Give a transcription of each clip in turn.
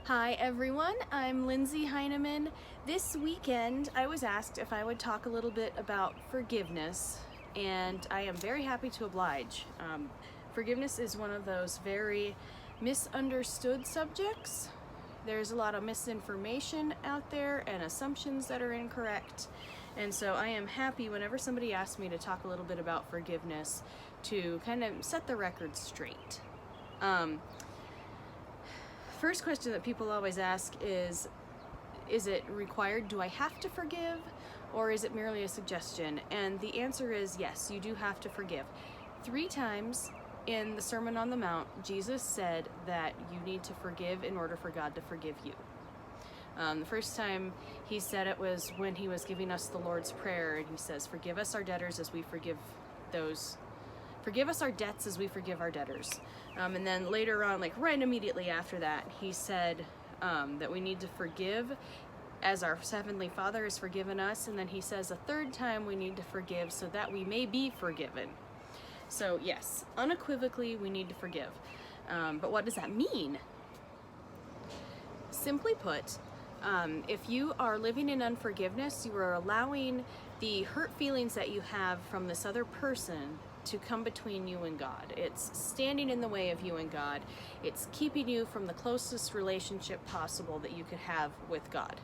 Hi everyone, I'm Lindsay Heineman. This weekend I was asked if I would talk a little bit about forgiveness, and I am very happy to oblige. Forgiveness is one of those very misunderstood subjects. There's a lot of misinformation out there and assumptions that are incorrect, and so I am happy whenever somebody asks me to talk a little bit about forgiveness to kind of set the record straight. First question that people always ask is it required? Do I have to forgive? Or is it merely a suggestion? And the answer is yes, you do have to forgive. 3 times in the Sermon on the Mount, Jesus said that you need to forgive in order for God to forgive you. The first time he said it was when he was giving us the Lord's Prayer, and he says, forgive us our debtors as we forgive us our debts as we forgive our debtors. And then later on, like right immediately after that, he said that we need to forgive as our Heavenly Father has forgiven us. And then he says a third time we need to forgive so that we may be forgiven. So yes, unequivocally we need to forgive. But what does that mean? Simply put, if you are living in unforgiveness, you are allowing the hurt feelings that you have from this other person to come between you and God. It's standing in the way of you and God. It's keeping you from the closest relationship possible that you could have with God.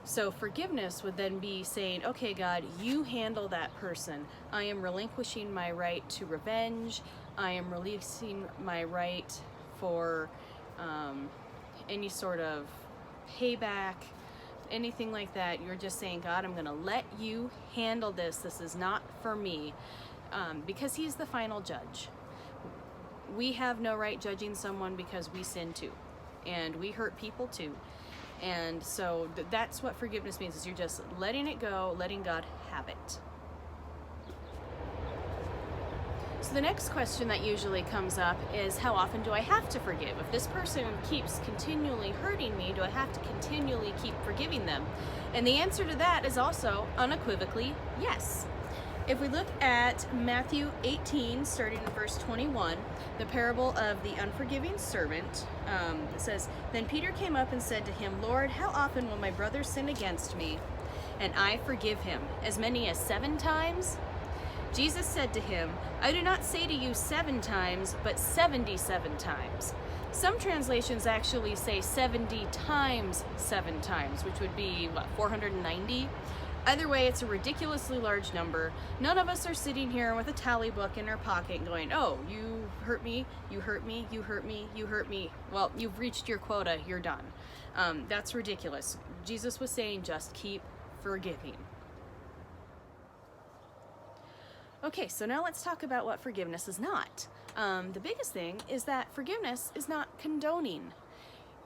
So forgiveness would then be saying, okay, God, you handle that person. I am relinquishing my right to revenge. I am releasing my right for any sort of payback, anything like that. You're just saying, God, I'm going to let you handle this. This is not for me. Because he's the final judge. We have no right judging someone because we sin too, and we hurt people too. And so that's what forgiveness means, is you're just letting it go, letting God have it. So the next question that usually comes up is, how often do I have to forgive? If this person keeps continually hurting me, do I have to continually keep forgiving them? And the answer to that is also unequivocally yes. If we look at Matthew 18, starting in verse 21, the parable of the unforgiving servant, it says, Then Peter came up and said to him, Lord, how often will my brother sin against me, and I forgive him? As many as 7 times? Jesus said to him, I do not say to you 7 times, but 77 times. Some translations actually say 70 times 7 times, which would be, 490? Either way, it's a ridiculously large number. None of us are sitting here with a tally book in our pocket going, oh, you hurt me, you hurt me, you hurt me, you hurt me. Well, you've reached your quota, you're done. That's ridiculous. Jesus was saying just keep forgiving. Okay, so now let's talk about what forgiveness is not. The biggest thing is that forgiveness is not condoning.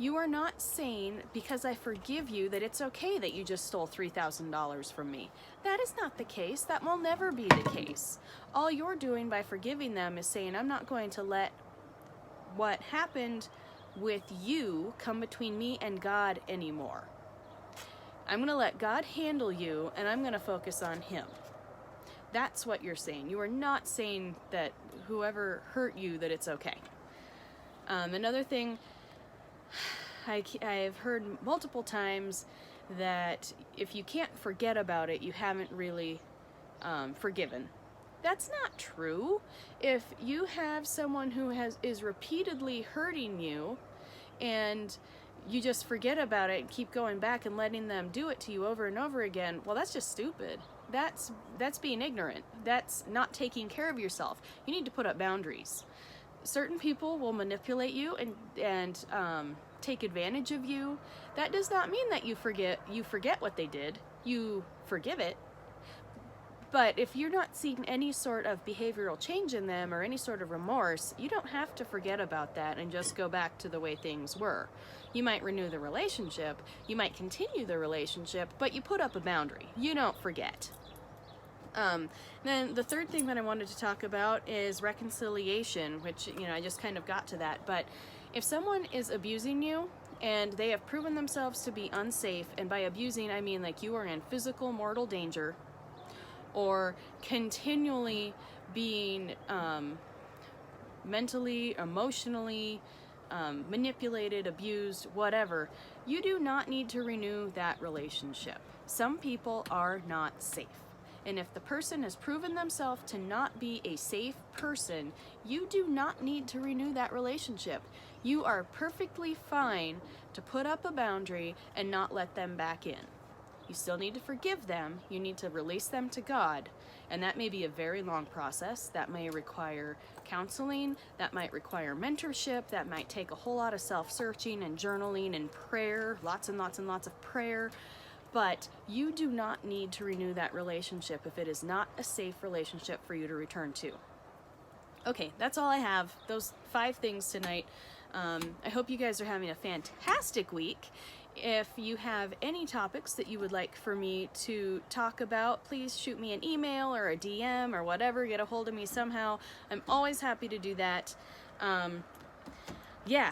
You are not saying, because I forgive you, that it's okay that you just stole $3,000 from me. That is not the case. That will never be the case. All you're doing by forgiving them is saying, I'm not going to let what happened with you come between me and God anymore. I'm going to let God handle you, and I'm going to focus on Him. That's what you're saying. You are not saying that whoever hurt you, that it's okay. Another thing, I've heard multiple times that if you can't forget about it, you haven't really forgiven. That's not true. If you have someone who is repeatedly hurting you and you just forget about it and keep going back and letting them do it to you over and over again, well, that's just stupid. That's being ignorant. That's not taking care of yourself. You need to put up boundaries. Certain people will manipulate you and take advantage of you. That does not mean that you forget what they did. You forgive it. But if you're not seeing any sort of behavioral change in them or any sort of remorse, you don't have to forget about that and just go back to the way things were. You might renew the relationship, you might continue the relationship, but you put up a boundary. You don't forget. Then the third thing that I wanted to talk about is reconciliation, which, I just kind of got to that. But if someone is abusing you and they have proven themselves to be unsafe, and by abusing I mean like you are in physical mortal danger, or continually being mentally, emotionally, manipulated, abused, whatever, you do not need to renew that relationship. Some people are not safe. And if the person has proven themselves to not be a safe person, you do not need to renew that relationship. You are perfectly fine to put up a boundary and not let them back in. You still need to forgive them. You need to release them to God. And that may be a very long process. That may require counseling. That might require mentorship. That might take a whole lot of self-searching and journaling and prayer, lots and lots and lots of prayer. But you do not need to renew that relationship if it is not a safe relationship for you to return to. Okay, that's all I have. Those 5 things tonight. I hope you guys are having a fantastic week. If you have any topics that you would like for me to talk about, please shoot me an email or a DM or whatever. Get a hold of me somehow. I'm always happy to do that. Yeah.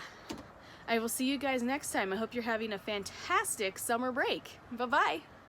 I will see you guys next time. I hope you're having a fantastic summer break. Bye-bye.